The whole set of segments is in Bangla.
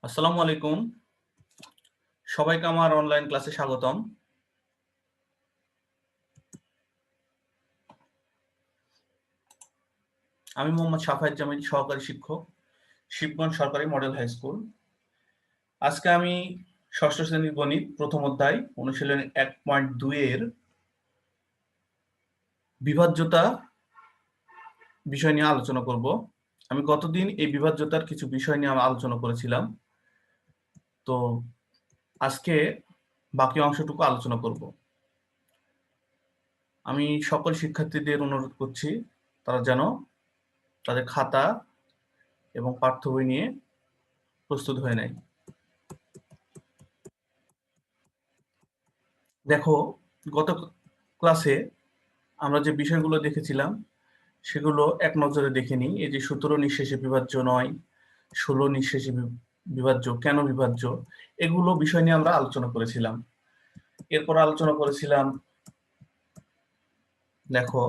আসসালামু আলাইকুম। সবাইকে আমার অনলাইন ক্লাসে স্বাগতম। আমি মোহাম্মদ শাফায়েত জামিল, সহকারী শিক্ষক, শিবগঞ্জ সরকারি মডেল হাই স্কুল। আজকে আমি ষষ্ঠ শ্রেণীর গণিত প্রথম অধ্যায় অনুশীলনী 1.2 এর বিভাজ্যতা বিষয় নিয়ে আলোচনা করব। আমি গতদিন এই বিভাজ্যতার কিছু বিষয় নিয়ে আলোচনা করেছিলাম, তো আজকে বাকি অংশটুকু আলোচনা করব। আমি সকল শিক্ষার্থীদের অনুরোধ করছি তারা যেন তাদের খাতা এবং পাঠ্য বই নিয়ে প্রস্তুত হয়ে নেয়। দেখো, গত ক্লাসে আমরা যে বিষয়গুলো দেখেছিলাম সেগুলো এক নজরে দেখে নিই। এই যে 17 নিঃশেষে বিভাজ্য নয়, 16 নিঃশেষে বিভাজ্য, কেন বিভাজ্য, এগুলো বিষয় নিয়ে আমরা আলোচনা করেছিলাম। এরপর আলোচনা করেছিলাম, দেখো,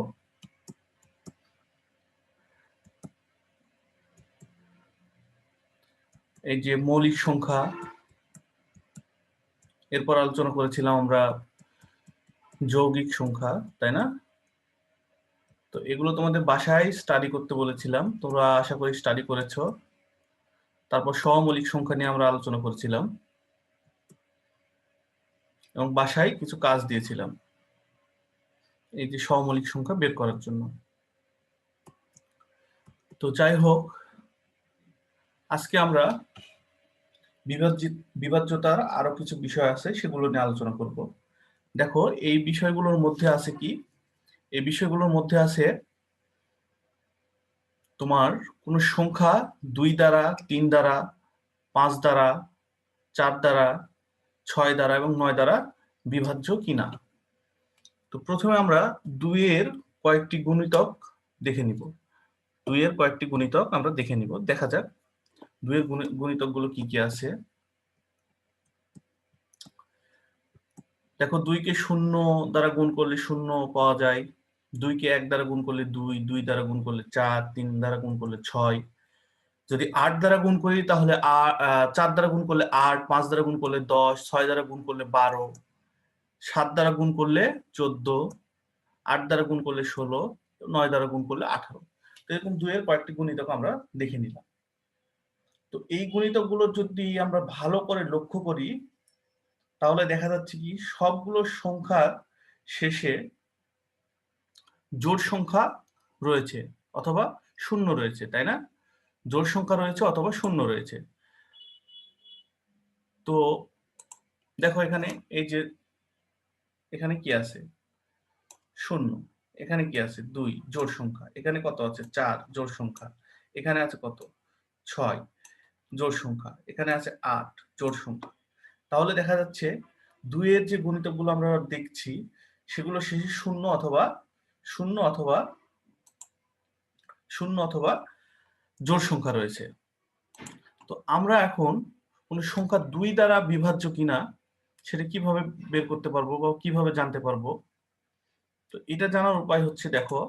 এই যে মৌলিক সংখ্যা। এরপর আলোচনা করেছিলাম আমরা যৌগিক সংখ্যা, তাই না? তো এগুলো তোমাদের বাসায় স্টাডি করতে বলেছিলাম, তোমরা আশা করি স্টাডি করেছো। তারপর সহমৌলিক সংখ্যা নিয়ে আমরা আলোচনা করেছিলাম এবং বাসায় কিছু কাজ দিয়েছিলাম এই যে সহমৌলিক সংখ্যা বের করার জন্য। তো যাই হোক, আজকে আমরা বিভাজ্যতার আরো কিছু বিষয় আছে, সেগুলো নিয়ে আলোচনা করব। দেখো, এই বিষয়গুলোর মধ্যে আছে কি? এই বিষয়গুলোর মধ্যে আছে তোমার কোন সংখ্যা 2 দ্বারা, 3 দ্বারা, 5 দ্বারা, 4 দ্বারা, 6 দ্বারা এবং 9 দ্বারা বিভাজ্য কিনা। তো প্রথমে আমরা 2 এর কয়েকটি গুণিতক দেখে নিব। 2 এর কয়েকটি গুণিতক আমরা দেখে নিব। দেখা যাক 2 এর গুণিতক গুলো কি কি আছে। দেখো, 2 কে 0 দ্বারা গুণ করলে 0 পাওয়া যায়, 2 কে 1 দ্বারা গুণ করলে 2, 2 দ্বারা গুণ করলে 4, 3 দ্বারা গুণ করলে 6। যদি 8 দ্বারা গুণ করি তাহলে 4 দ্বারা গুণ করলে 8, 5 দ্বারা গুণ করলে 10, 6 দ্বারা গুণ করলে 12, 7 দ্বারা গুণ করলে 14, 8 দ্বারা গুণ করলে 16, 9 দ্বারা গুণ করলে 18। তো এরকম 2 এর কয়েকটি গুণিতক আমরা দেখে নিলাম। তো এই গুণিতকগুলো যদি আমরা ভালো করে লক্ষ্য করি তাহলে দেখা যাচ্ছে কি সবগুলো সংখ্যার শেষে জোড় সংখ্যা রয়েছে অথবা শূন্য রয়েছে, তাই না? জোড় সংখ্যা রয়েছে অথবা শূন্য রয়েছে। তো দেখো, এখানে এই যে এখানে কি আছে? শূন্য। এখানে কি আছে? 2 জোড় সংখ্যা। এখানে কত আছে? 4 জোড় সংখ্যা। এখানে আছে কত? 6 জোড় সংখ্যা। এখানে আছে 8 জোড় সংখ্যা। তাহলে দেখা যাচ্ছে 2 এর যে গুণিতকগুলো আমরা দেখছি সেগুলো শেষে শূন্য অথবা শূন্য অথবা শূন্য অথবা জোড় সংখ্যা রয়েছে। তো আমরা এখন কোন সংখ্যা 2 দ্বারা বিভাজ্য কিনা সেটা কিভাবে বের করতে পারবো বা কিভাবে জানতে পারবো? তো এটা জানার উপায় হচ্ছে, দেখো,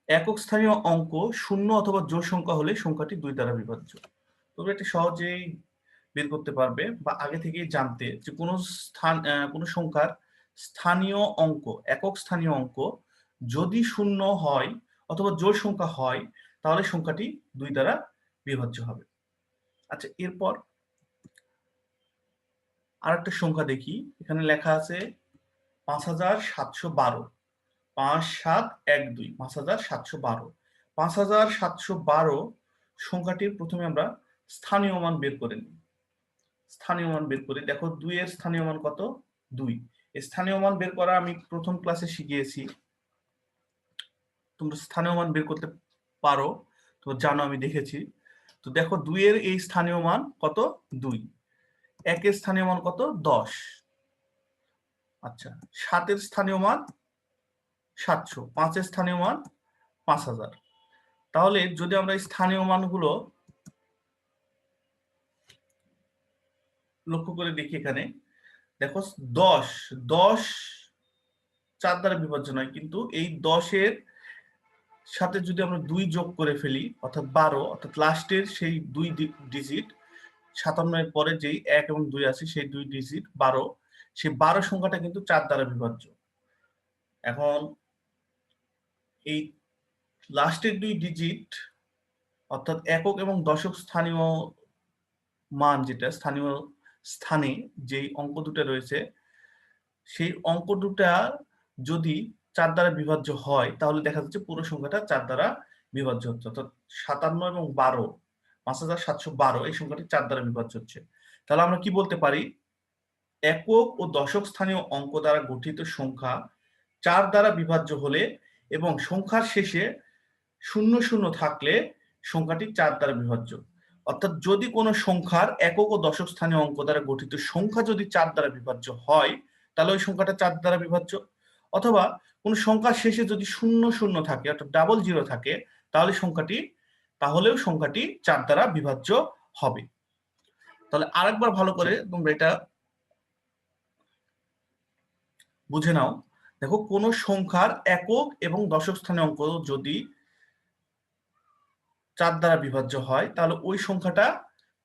একক স্থানীয় অঙ্ক শূন্য অথবা জোড় সংখ্যা হলে সংখ্যাটি 2 দ্বারা বিভাজ্য। তোমরা এটা সহজেই বের করতে পারবে বা আগে থেকেই জানতে যে কোন সংখ্যার স্থানীয় অঙ্ক, একক স্থানীয় অঙ্ক যদি শূন্য হয় অথবা জোড় সংখ্যা হয় তাহলে সংখ্যাটি 2 দ্বারা বিভাজ্য হবে। আচ্ছা, এরপর আরেকটা সংখ্যা দেখি। এখানে লেখা আছে 5712, 5712, 5712। 5712 সংখ্যাটির প্রথমে আমরা স্থানীয় মান বের করে নিই। স্থানীয় মান বের করি। দেখো, 2 এর স্থানীয় মান কত? 2। স্থানীয় মান বের করা আমি প্রথম ক্লাসে শিখিয়েছি, তোমরা স্থানীয় মান বের করতে পারো, তো জানো, আমি দেখেছি। তো দেখো, 2 এর এই স্থানীয় মান কত? 2। 1 এর স্থানীয় মান কত? 10। আচ্ছা, 7 এর স্থানীয় মান 700, 5 এর স্থানীয় মান 5000। তাহলে যদি আমরা এই স্থানীয় মানগুলো লক্ষ্য করে দেখি, এখানে দেখো 10, 10 4 দ্বারা বিভাজ্য নয়, কিন্তু এই 10 এর সাথে যদি আমরা 2 যোগ করে ফেলি অর্থাৎ 12, অর্থাৎ লাস্টের সেই 2 ডিজিট 57 এর পরে যেই 1 এবং 2 আছে সেই 2 ডিজিট 12, সেই 12 সংখ্যাটা কিন্তু 4 দ্বারা বিভাজ্য। এখন এই লাস্টের 2 ডিজিট অর্থাৎ একক এবং দশক স্থানীয় মান, যেটা স্থানীয় স্থানে যেই অঙ্ক দুটো রয়েছে, সেই অঙ্ক দুটা যদি 4 দ্বারা বিভাজ্য হয় তাহলে দেখা যাচ্ছে পুরো সংখ্যাটা 4 দ্বারা বিভাজ্য হচ্ছে। অর্থাৎ 57 এবং 12, 5712 এই সংখ্যাটি 4 দ্বারা বিভাজ্য হচ্ছে। তাহলে আমরা কি বলতে পারি? একক ও দশক স্থানীয় অঙ্ক দ্বারা গঠিত সংখ্যা 4 দ্বারা বিভাজ্য হলে এবং সংখ্যার শেষে 00 থাকলে সংখ্যাটি 4 দ্বারা বিভাজ্য। অর্থাৎ যদি কোনো সংখ্যার একক ও দশক স্থানীয় অঙ্ক দ্বারা গঠিত সংখ্যা যদি 4 দ্বারা বিভাজ্য হয় তাহলে ওই সংখ্যাটা 4 দ্বারা বিভাজ্য। অথবা কোন সংখ্যার শেষে যদি 00 থাকে অর্থাৎ 00 থাকে তাহলেও সংখ্যাটি 4 দ্বারা বিভাজ্য হবে। তাহলে আরেকবার ভালো করে তোমরা এটা বুঝে নাও। দেখো, কোন সংখ্যার একক এবং দশক স্থানীয় অঙ্ক যদি 4 দ্বারা বিভাজ্য হয় তাহলে ওই সংখ্যাটা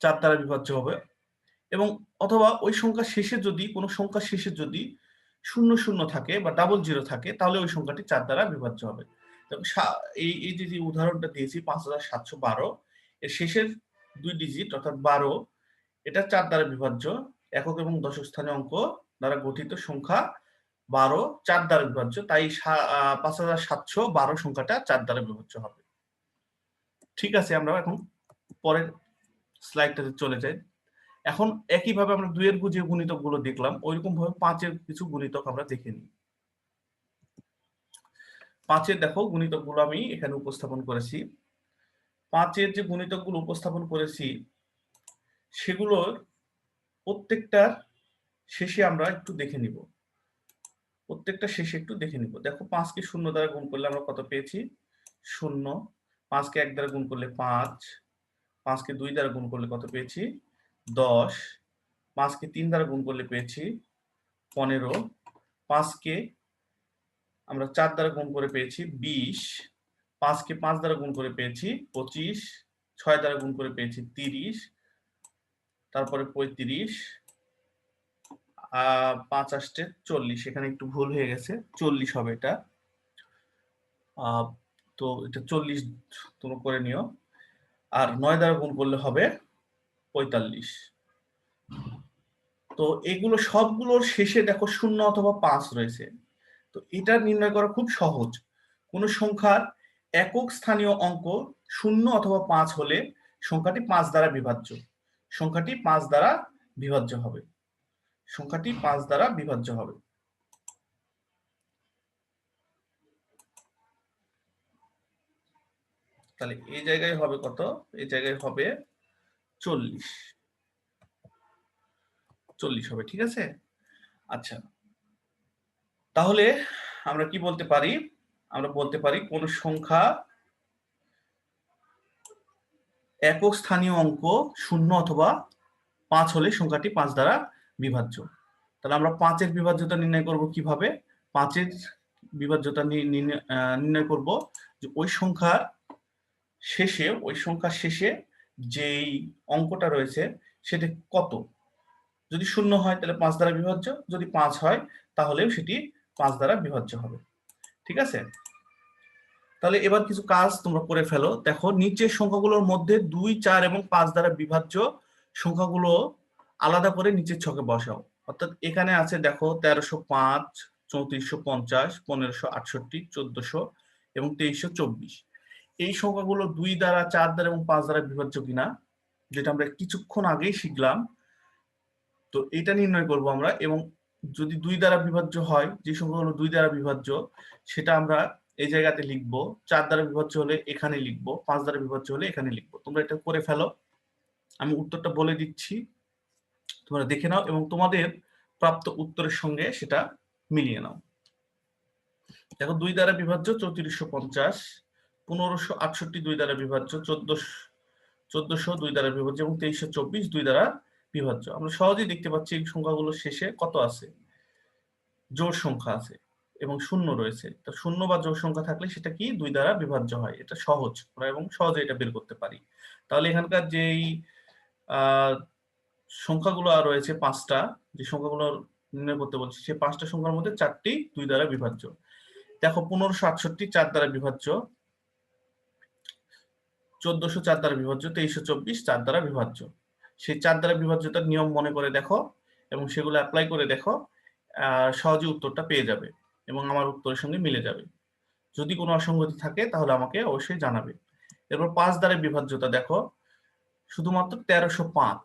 4 দ্বারা বিভাজ্য হবে। এবং অথবা ওই সংখ্যার শেষে যদি কোনো সংখ্যার শেষে যদি 00 থাকে বা 00 থাকে তাহলে ওই সংখ্যাটি 4 দ্বারা বিভাজ্য হবে। এই যে উদাহরণটা দিয়েছি 5712, এর শেষের 2 ডিজিট অর্থাৎ 12 এটা 4 দ্বারা বিভাজ্য। একক এবং দশক স্থানীয় অঙ্ক দ্বারা গঠিত সংখ্যা 12 4 দ্বারা বিভাজ্য, তাই 5712 সংখ্যাটা 4 দ্বারা বিভাজ্য হবে। ঠিক আছে, আমরা এখন পরের স্লাইডটাতে চলে যাই। এখন একইভাবে আমরা 2 এর যে গুণিতক গুলো দেখলাম ওইরকম ভাবে 5 এর কিছু গুণিতক আমরা দেখে নিই। 5 এর দেখো গুণিতক গুলো আমি এখানে উপস্থাপন করেছি। 5 এর যে গুণিতক গুলো উপস্থাপন করেছি সেগুলোর প্রত্যেকটার শেষে আমরা একটু দেখে নিব। দেখো, 5 কে 0 দ্বারা গুণ করলে আমরা কত পেয়েছি? 0। 5 কে 1 দ্বারা গুণ করলে 5। 5 কে 2 দ্বারা গুণ করলে কত পেয়েছি? 10। 5 কে 3 দ্বারা গুণ করলে পেয়েছি 15। 5 কে আমরা 4 দ্বারা গুণ করে পেয়েছি 20। 5 কে 5 দ্বারা গুণ করে পেয়েছি 25। 6 দ্বারা গুণ করে পেয়েছি 30। তারপরে 35। 5 আসছে 40, এখানে একটু ভুল হয়ে গেছে, 40 হবে এটা। তো এটা 40 তোমরা করে নিও। আর 9 দ্বারা গুণ করলে হবে 45। তো এগুলো সবগুলোর শেষে দেখো 0 অথবা 5 রয়েছে। তো এটা নির্ণয় করা খুব সহজ। কোন সংখ্যার একক স্থানীয় অঙ্ক 0 অথবা 5 হলে সংখ্যাটি 5 দ্বারা বিভাজ্য। সংখ্যাটি 5 দ্বারা বিভাজ্য হবে। তাহলে এই জায়গায় হবে কত? এই জায়গায় হবে 40 হবে। ঠিক আছে, আচ্ছা। তাহলে আমরা কি বলতে পারি? আমরা বলতে পারি কোন সংখ্যা একক স্থানীয় অঙ্ক 0 অথবা 5 হলে সংখ্যাটি 5 দ্বারা বিভাজ্য। তাহলে আমরা 5 এর বিভাজ্যতা নির্ণয় করব কিভাবে? 5 এর বিভাজ্যতা নির্ণয় করব যে ওই সংখ্যার শেষে যেই অঙ্কটা রয়েছে সেটা কত। যদি 0 হয় তাহলে 5 দ্বারা বিভাজ্য, যদি 5 হয় তাহলেও সেটি 5 দ্বারা বিভাজ্য হবে। ঠিক আছে, তাহলে এবার কিছু কাজ তোমরা করে ফেলো। দেখো, নিচের সংখ্যাগুলোর মধ্যে 2, 4 এবং 5 দ্বারা বিভাজ্য সংখ্যাগুলো আলাদা করে নিচের ছকে বসাও। অর্থাৎ এখানে আছে দেখো 1305, 3450, 1568, 1400 এবং 2324। এই সংখ্যাগুলো 2 দ্বারা, 4 দ্বারা এবং 5 দ্বারা বিভাজ্য কিনা, যেটা আমরা কিছুক্ষণ আগেই শিখলাম। তো এটা নির্ণয় করব আমরা। এবং যদি 2 দ্বারা বিভাজ্য হয়, যে সংখ্যাগুলো 2 দ্বারা বিভাজ্য সেটা আমরা এই জায়গাতে লিখব। 4 দ্বারা বিভাজ্য হলে এখানে লিখব, 5 দ্বারা বিভাজ্য হলে এখানে লিখব। তোমরা এটা করে ফেলো, আমি উত্তরটা বলে দিচ্ছি, তোমরা দেখে নাও এবং তোমাদের প্রাপ্ত উত্তরের সঙ্গে সেটা মিলিয়ে নাও। দেখো, 2 দ্বারা বিভাজ্য 3450, 1568 2 দ্বারা বিভাজ্য, 1400 2 দ্বারা বিভাজ্য এবং 2324 2 দ্বারা বিভাজ্য। আমরা সহজেই দেখতে পাচ্ছি এই সংখ্যাগুলোর শেষে কত আছে? জোড় সংখ্যা আছে এবং 0 রয়েছে। তো 0 বা জোড় সংখ্যা থাকলে সেটা কি 2 দ্বারা বিভাজ্য হয়। এটা সহজ এবং সহজে এটা বের করতে পারি। তাহলে এখানকার যেই সংখ্যাগুলো আর রয়েছে 5টা, যে সংখ্যাগুলো নির্ণয় করতে বলছি সেই 5টা সংখ্যার মধ্যে 4টি 2 দ্বারা বিভাজ্য। দেখো 1568 4 দ্বারা বিভাজ্য, 1404 দ্বারা বিভাজ্য, 2324 4 দ্বারা বিভাজ্য। সেই 4 দ্বারা বিভাজ্যতার নিয়ম মনে করে দেখো এবং সেগুলো অ্যাপ্লাই করে দেখো, সহজে উত্তরটা পেয়ে যাবে এবং আমার উত্তরের সঙ্গে মিলে যাবে। যদি কোনো অসঙ্গতি থাকে তাহলে আমাকে অবশ্যই জানাবে। এরপর 5 দ্বারা বিভাজ্যতা দেখো, শুধুমাত্র 1305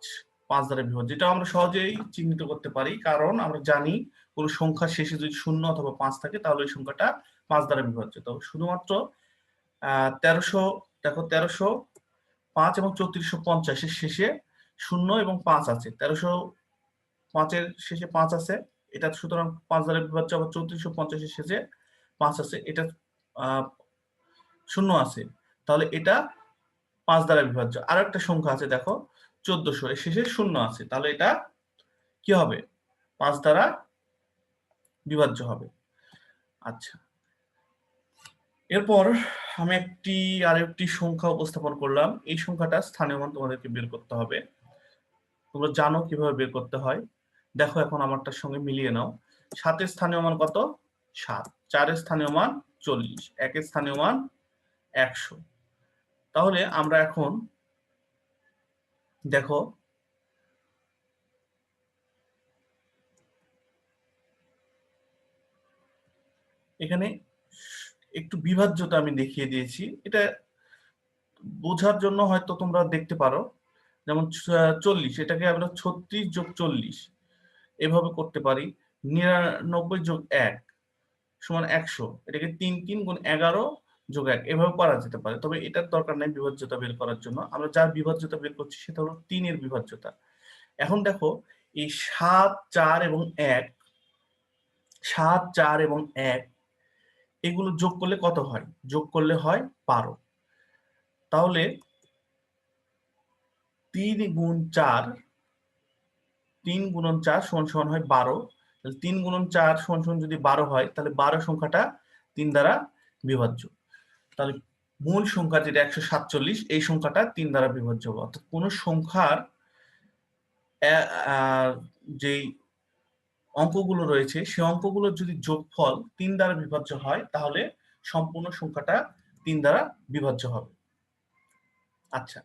5 দ্বারা বিভাজ্য, যেটা আমরা সহজেই চিহ্নিত করতে পারি, কারণ আমরা জানি কোন সংখ্যার শেষে যদি 0 অথবা 5 থাকে তাহলে ওই সংখ্যাটা 5 দ্বারা বিভাজ্য। তো শুধুমাত্র 1300 দেখো 1305 এবং 3450 এর শেষে 0 এবং 5 আছে, 1305 এর শেষে 5 আছে, এটা সুতরাং 5 দ্বারা বিভাজ্য। আবার 3450 এর শেষে 5 আছে, এটা 0 আছে, তাহলে এটা 5 দ্বারা বিভাজ্য। আর একটা সংখ্যা আছে দেখো 1400, এর শেষে 0 আছে, তাহলে এটা কি হবে? 5 দ্বারা বিভাজ্য হবে। আচ্ছা, এরপর আমি আরেকটি সংখ্যা উপস্থাপন করলাম। এই সংখ্যাটা স্থানীয় মান তোমাদেরকে বের করতে হবে। তোমরা জানো কিভাবে বের করতে হয়, দেখো এখন আমারটার সঙ্গে মিলিয়ে নাও। 7 এর স্থানীয় মান কত? 7। 4 এর স্থানীয় মান 40। 1 এর স্থানীয় মান 100। তাহলে আমরা এখন দেখো এখানে একটু বিভাজ্যতা আমি দেখিয়ে দিয়েছি, এটা বোঝার জন্য হয়তো তোমরা দেখতে পারো। যেমন 40, এটাকে আমরা 36 যোগ 40 এভাবে করতে পারি। 99 যোগ 1 সমান 100, এটাকে 3 গুণ 11 যোগ 1 এভাবে করা যেতে পারে। তবে এটার দরকার নাই বিভাজ্যতা বের করার জন্য, আমরা যার বিভাজ্যতা বের করছি সেটা হলো 3 এর বিভাজ্যতা। এখন দেখো এই 7, 4 এবং 1, 7, 4 এবং 1 এগুলো যোগ করলে কত হয়? যোগ করলে হয় 12। তাহলে 3 গুণ 4, 3 গুণন 4 সমান সমান হয় 12। তাহলে 3 গুণন 4 সমান সমান যদি 12 হয়, তাহলে 12 সংখ্যাটা 3 দ্বারা বিভাজ্য। তাহলে মূল সংখ্যা যেটা 147, এই সংখ্যাটা 3 দ্বারা বিভাজ্য হবে। অর্থাৎ কোন সংখ্যার যেই অঙ্কগুলো রয়েছে সেই অঙ্কগুলোর যদি যোগফল 3 দ্বারা বিভাজ্য হয়, তাহলে সম্পূর্ণ সংখ্যাটা 3 দ্বারা বিভাজ্য হবে। আচ্ছা,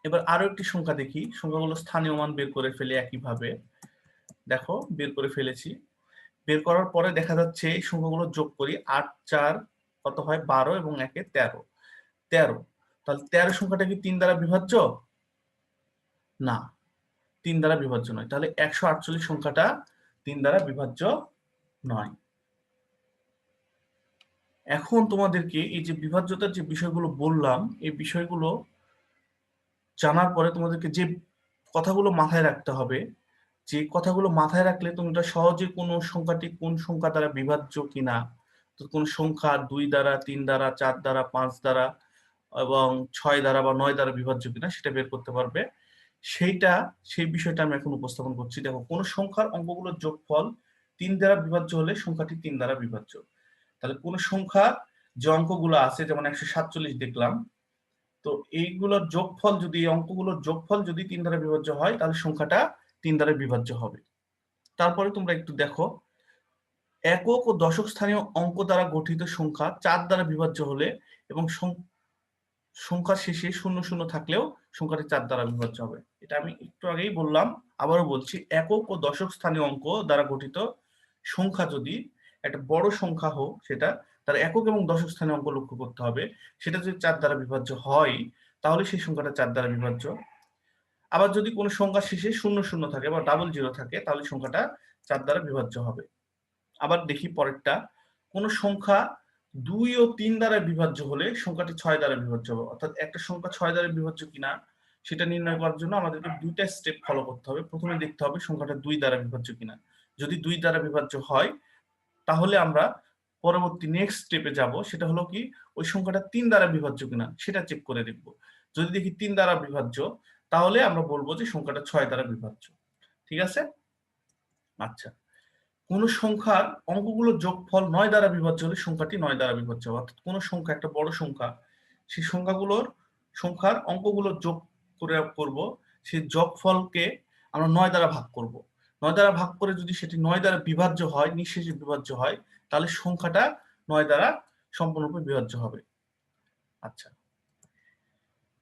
এবার আরো একটি সংখ্যা দেখি। সংখ্যাগুলো স্থানীয় মান বের করে ফেলে একইভাবে। দেখো বের করে ফেলেছি। বের করার পরে দেখা যাচ্ছে এই সংখ্যাগুলো যোগ করি। 8, 4 কত হয়? 12 এবং 1 13। 13, তাহলে 13 সংখ্যাটা কি 3 দ্বারা বিভাজ্য? না, 3 দ্বারা বিভাজ্য নয়। তাহলে 148 সংখ্যাটা 3 দ্বারা বিভাজ্য নয়। এখন তোমাদেরকে এই যে বিভাজ্যতার যে বিষয়গুলো বললাম, এই বিষয়গুলো জানার পরে তোমাদেরকে যে কথাগুলো মাথায় রাখতে হবে, যে কথাগুলো মাথায় রাখলে তোমরা সহজে কোন সংখ্যাটি কোন সংখ্যা দ্বারা বিভাজ্য কিনা, তো কোন সংখ্যা 2 দ্বারা, 3 দ্বারা, 4 দ্বারা, 5 দ্বারা এবং 6 দ্বারা বা 9 দ্বারা বিভাজ্য কিনা সেটা বের করতে পারবে। সেই বিষয়টা আমি এখন উপস্থাপন করছি। দেখো, কোন সংখ্যার অঙ্কগুলোর যোগফল 3 দ্বারা বিভাজ্য হলে সংখ্যাটি 3 দ্বারা বিভাজ্য। তাহলে কোন সংখ্যা যে অঙ্কগুলো আছে, যেমন 147 দেখলাম, তো এইগুলোর যোগফল যদি, এই অঙ্কগুলোর যোগফল যদি 3 দ্বারা বিভাজ্য হয়, তাহলে সংখ্যাটা 3 দ্বারা বিভাজ্য হবে। তারপরে তোমরা একটু দেখো, একক ও দশক স্থানীয় অঙ্ক দ্বারা গঠিত সংখ্যা 4 দ্বারা বিভাজ্য হলে এবং সংখ্যার শেষে 00 থাকলেও সংখ্যাটি 4 দ্বারা বিভাজ্য হবে। এটা আমি একটু আগেই বললাম, আবারও বলছি, একক ও দশক স্থানীয় অঙ্ক দ্বারা গঠিত সংখ্যা যদি একটা বড় সংখ্যা হোক, সেটা তার একক এবং দশক স্থানীয় অঙ্ক লক্ষ্য করতে হবে। সেটা যদি 4 দ্বারা বিভাজ্য হয়, তাহলে সেই সংখ্যাটা 4 দ্বারা বিভাজ্য। আবার যদি কোনো সংখ্যার শেষে 00 থাকে বা 00 থাকে, তাহলে সংখ্যাটা 4 দ্বারা বিভাজ্য হবে। আবার দেখি পরেরটা, কোন সংখ্যা 2 ও 3 দ্বারা বিভাজ্য হলে সংখ্যাটি 6 দ্বারা বিভাজ্য হবে। অর্থাৎ একটা সংখ্যা 6 দ্বারা বিভাজ্য কিনা সেটা নির্ণয় করার জন্য আমাদেরকে দুইটা স্টেপ ফলো করতে হবে। প্রথমে দেখতে হবে সংখ্যাটা 2 দ্বারা বিভাজ্য কিনা। যদি 2 দ্বারা বিভাজ্য হয়, তাহলে আমরা পরবর্তী নেক্সট স্টেপে যাব, সেটা হলো কি ওই সংখ্যাটা 3 দ্বারা বিভাজ্য কিনা সেটা চেক করে দেখব। যদি দেখি 3 দ্বারা বিভাজ্য, তাহলে আমরা বলবো যে সংখ্যাটা 6 দ্বারা বিভাজ্য। ঠিক আছে? আচ্ছা, কোন সংখ্যার অঙ্কগুলোর যোগফল 9 দ্বারা বিভাজ্য হলে সংখ্যাটি 9 দ্বারা বিভাজ্য। অর্থাৎ কোন সংখ্যা একটা বড় সংখ্যা, সেই সংখ্যার অঙ্কগুলোর যোগ করে করব, সেই যোগফলকে আমরা 9 দ্বারা ভাগ করব। 9 দ্বারা ভাগ করে যদি সেটি 9 দ্বারা বিভাজ্য হয়, নিঃশেষে বিভাজ্য হয়, তাহলে সংখ্যাটা 9 দ্বারা সম্পূর্ণরূপে বিভাজ্য হবে। আচ্ছা,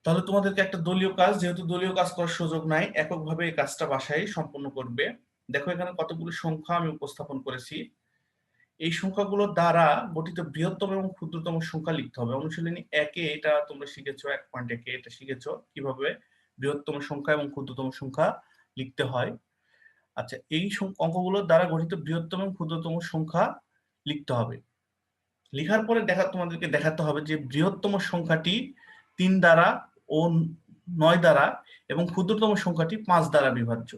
তাহলে তোমাদেরকে একটা দলীয় কাজ, যেহেতু দলীয় কাজ করার সুযোগ নাই, এককভাবে এই কাজটা বাসায় সম্পন্ন করবে। দেখো এখানে কতগুলো সংখ্যা আমি উপস্থাপন করেছি। এই সংখ্যাগুলো দ্বারা গঠিত বৃহত্তম এবং ক্ষুদ্রতম সংখ্যা লিখতে হবে। অনুশীলনী 1-এ এটা তোমরা শিখেছো, 1.1-এ এটা শিখেছো কিভাবে বৃহত্তম সংখ্যা এবং ক্ষুদ্রতম সংখ্যা লিখতে হয়। আচ্ছা, এই অঙ্কগুলোর দ্বারা গঠিত বৃহত্তম এবং ক্ষুদ্রতম সংখ্যা লিখতে হবে। লেখার পরে তোমাদেরকে দেখাতে হবে যে বৃহত্তম সংখ্যাটি 3 দ্বারা ও 9 দ্বারা এবং ক্ষুদ্রতম সংখ্যাটি 5 দ্বারা বিভাজ্য।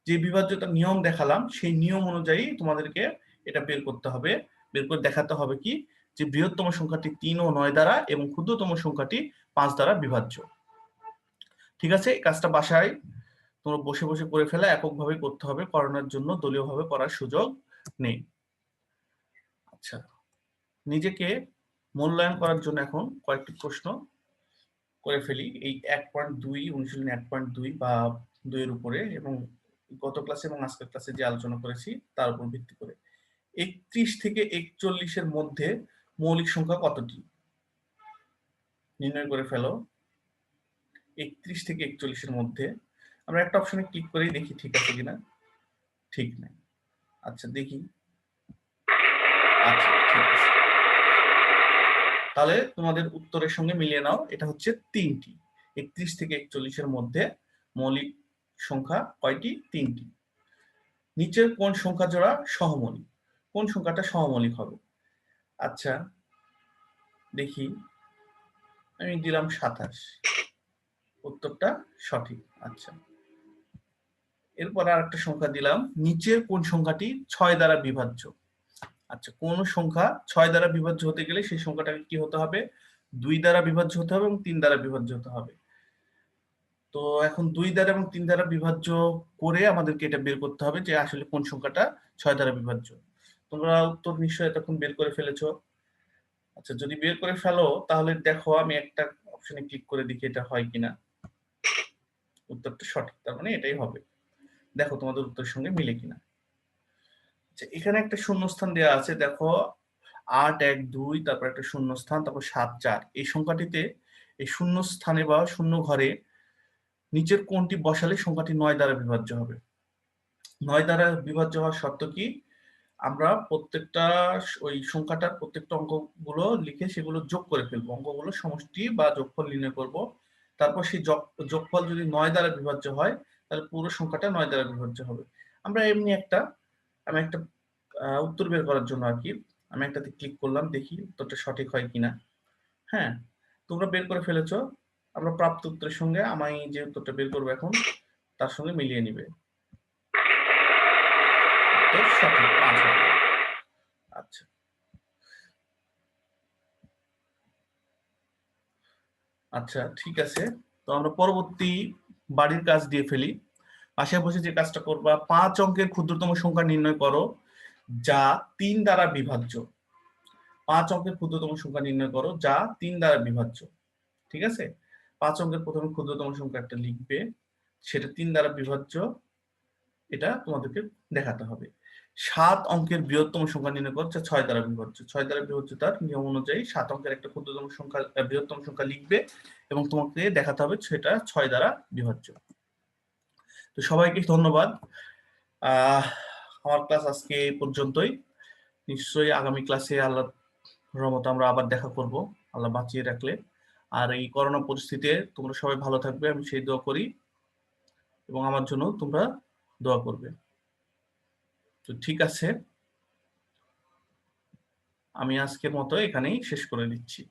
যে বিভাজ্যতার নিয়ম দেখালাম সেই নিয়ম অনুযায়ী তোমাদেরকে এটা বের করতে হবে। বের করে দেখাতে হবে কি যে বৃহত্তম সংখ্যাটি 3 ও 9 দ্বারা এবং ক্ষুদ্রতম সংখ্যাটি 5 দ্বারা বিভাজ্য। ঠিক আছে, এই কাজটা বাসায় তোমরা বসে বসে করে ফেলা, এককভাবে করতে হবে, করানোর জন্য দলীয়ভাবে করার সুযোগ নেই। আচ্ছা, নিজেকে মূল্যায়ন করার জন্য এখন কয়েকটি প্রশ্ন করে ফেলি এই 1.2 অনুশীলনী 1.2 বা 2 এর উপরে, এবং গত ক্লাসে এবং আজকের ক্লাসে যে আলোচনা করেছি তার উপর ভিত্তি করে। 31 থেকে 41 এর মধ্যে মৌলিক সংখ্যা কতটি নির্ণয় করে ফেলো। 31 থেকে 41 এর মধ্যে আমরা একটা অপশনে ক্লিক করেই দেখি ঠিক আছে কিনা। ঠিক নাই। আচ্ছা দেখি। আচ্ছা ঠিক আছে, তাহলে তোমাদের উত্তরের সঙ্গে মিলিয়ে নাও, এটা হচ্ছে 3টি। 31 থেকে 41 এর মধ্যে মৌলিক সংখ্যা কয়টি? 3টি। নিচের কোন সংখ্যা জোড়া সহমৌলিক? কোন সংখ্যাটা সহমৌলিক হবে? আচ্ছা দেখি, আমি দিলাম 27, উত্তরটা সঠিক। আচ্ছা, এরপর আর একটা সংখ্যা দিলাম, নিচের কোন সংখ্যাটি 6 দ্বারা বিভাজ্য? আচ্ছা, কোন সংখ্যা 6 দ্বারা বিভাজ্য হতে গেলে সেই সংখ্যাটাকে কি হতে হবে? 2 দ্বারা বিভাজ্য হতে হবে এবং 3 দ্বারা বিভাজ্য হতে হবে। তো এখন 2 দ্বারা এবং 3 দ্বারা বিভাজ্য করে আমাদেরকে এটা বের করতে হবে যে আসলে কোন সংখ্যাটা 6 দ্বারা বিভাজ্য। তোমরা উত্তর নিশ্চয়ই এতক্ষণ বের করে ফেলেছো। আচ্ছা, যদি বের করে ফেলো তাহলে দেখো আমি একটা অপশনে ক্লিক করে দেখি এটা হয় কিনা। উত্তরটা সঠিক, তার মানে এটাই হবে। দেখো তোমাদের উত্তরের সঙ্গে মিলে কিনা। আচ্ছা, এখানে একটা শূন্যস্থান দেওয়া আছে, দেখো 8 1 2, তারপর একটা শূন্যস্থান, তারপর 7 4। এই সংখ্যাটিতে এই শূন্য স্থানে বা শূন্য ঘরে নিচের কোনটি বসালে সংখ্যাটি 9 দ্বারা বিভাজ্য হবে? 9 দ্বারা বিভাজ্য হওয়ার শর্ত কি? আমরা প্রত্যেকটা ওই সংখ্যাটার প্রত্যেকটা অঙ্কগুলো লিখে সেগুলো যোগ করে ফেলবো, অঙ্কগুলো সমষ্টি বা যোগফল নির্ণয় করব। তারপর সেই যোগফল যদি 9 দ্বারা বিভাজ্য হয় তাহলে পুরো সংখ্যাটা 9 দ্বারা বিভাজ্য হবে। আমরা এমনি আমি একটা উত্তর বের করার জন্য আর কি আমি একটাতে ক্লিক করলাম, দেখি উত্তরটা সঠিক হয় কিনা। হ্যাঁ, তোমরা বের করে ফেলেছো। আমরা প্রাপ্ত উত্তরের সঙ্গে আমি যে উত্তরটা বের করবো এখন তার সঙ্গে মিলিয়ে নিবে। উত্তর সঠিক, 5 হবে। আচ্ছা, আচ্ছা ঠিক আছে, তো আমরা পরবর্তী বাড়ির কাজ দিয়ে ফেলি। পাশে বসে যে কাজটা করবা, 5 অঙ্কের ক্ষুদ্রতম সংখ্যা নির্ণয় করো যা 3 দ্বারা বিভাজ্য। 5 অঙ্কের ক্ষুদ্রতম সংখ্যা নির্ণয় করো যা 3 দ্বারা বিভাজ্য। ঠিক আছে, 5 অঙ্কের প্রথমে ক্ষুদ্রতম সংখ্যা একটা লিখবে, সেটা 3 দ্বারা বিভাজ্য, এটা তোমাদেরকে দেখাতে হবে। 7 অঙ্কের বৃহত্তম সংখ্যা নির্ণয় করো যা 6 দ্বারা বিভাজ্য। 6 দ্বারা বিভাজ্যতার নিয়ম অনুযায়ী 7 অঙ্কের একটা ক্ষুদ্রতম সংখ্যা বৃহত্তম সংখ্যা লিখবে এবং তোমাকে দেখাতে হবে সেটা 6 দ্বারা বিভাজ্য। তো সবাইকে ধন্যবাদ। আমার ক্লাস আজকে এই পর্যন্তই। নিশ্চয়ই আগামী ক্লাসে আল্লাহ রহমতে আমরা আবার দেখা করব, আল্লাহ বাঁচিয়ে রাখলে। আর এই করোনা পরিস্থিতিতে তোমরা সবাই ভালো থাকবে, আমি সেই দোয়া করি, এবং আমার জন্য তোমরা দোয়া করবে। তো ঠিক আছে, আমি আজকের মতো এখানেই শেষ করে দিচ্ছি।